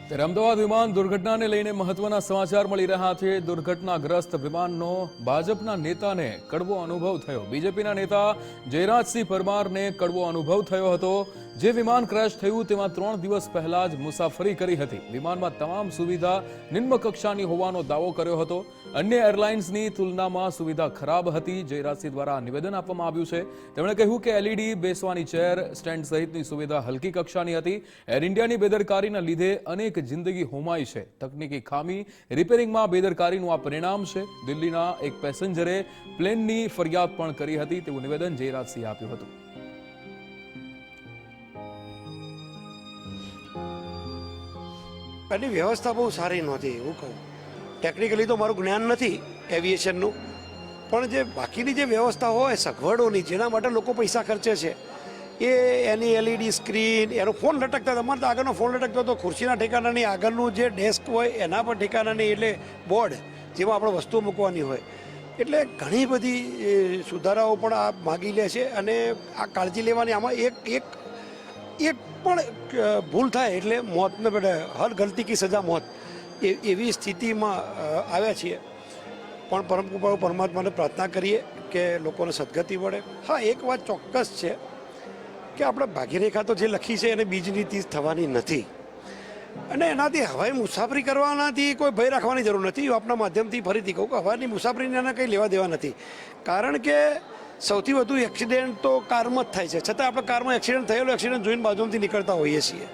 ત્યારે અમદાવાદ વિમાન દુર્ઘટનાને લઈને મહત્વના સમાચાર મળી રહ્યા છે। દુર્ઘટનાગ્રસ્ત વિમાનનો ભાજપના નેતાને કડવો અનુભવ થયો। બીજેપીના નેતા જયરાજસિંહ પરમારને કડવો અનુભવ થયો હતો। જે વિમાન ક્રેશ થયું તેમાં 3 દિવસ પહેલા જ મુસાફરી કરી હતી। વિમાનમાં તમામ સુવિધા નિમ્ન કક્ષાની હોવાનો દાવો કર્યો હતો। અન્ય એરલાઇન્સની તુલનામાં સુવિધા ખરાબ હતી। જયરાજસિંહ દ્વારા નિવેદન આપવામાં આવ્યું છે। તેમણે કહ્યું કે એલઈડી બેસવાની ચેર સ્ટેન્ડ સહિતની સુવિધા હલકી કક્ષાની હતી। એર ઇન્ડિયાની બેદરકારીના લીધે અનેક જિંદગી હોમાઈ છે। તકનીકી ખામી રિપેરિંગમાં બેદરકારીનું આ પરિણામ છે। દિલ્હીના એક પેસેન્જરે પ્લેનની ફરિયાદ પણ કરી હતી તેવું નિવેદન જયરાજસિંહે આપ્યું હતું। એની વ્યવસ્થા બહુ સારી નહોતી। હું કહું ટેકનિકલી તો મારું જ્ઞાન નથી એવિએશનનું, પણ જે બાકીની જે વ્યવસ્થા હોય સગવડોની, જેના માટે લોકો પૈસા ખર્ચે છે, એ એની એલઈડી સ્ક્રીન, એનો ફોન લટકતા, તમારે તો આગળનો ફોન લટકતો તો ખુરશીના ઠેકાણાની, આગળનું જે ડેસ્ક હોય એના પર ઠેકાણાની, એટલે બોર્ડ જેમાં આપણે વસ્તુઓ મૂકવાની હોય, એટલે ઘણી બધી સુધારાઓ પણ આ માગી લે છે। અને આ કાળજી લેવાની, આમાં એક પણ ભૂલ થાય એટલે મોતને પેટે હર ગલતી કી સજા મોત, એવી સ્થિતિમાં આવ્યા છીએ। પણ પરમ કૃપાળુ પરમાત્માને પ્રાર્થના કરીએ કે લોકોને સદગતિ મળે। હા, એક વાત ચોક્કસ છે કે આપણે ભાગ્યરેખા તો જે લખી છે એને બીજની તીજ થવાની નથી, અને એનાથી હવાઈ મુસાફરી કરવાનાથી કોઈ ભય રાખવાની જરૂર નથી। આપણા માધ્યમથી ફરીથી કહું કે હવાની મુસાફરીને એના કંઈ લેવા દેવા નથી, કારણ કે સૌથી વધુ એક્સિડન્ટ તો કારમાં જ થાય છે। છતાં આપણે કારમાં એક્સિડન્ટ થયેલો એક્સિડન્ટ જોઈને બાજુમાંથી નીકળતા હોઈએ છીએ।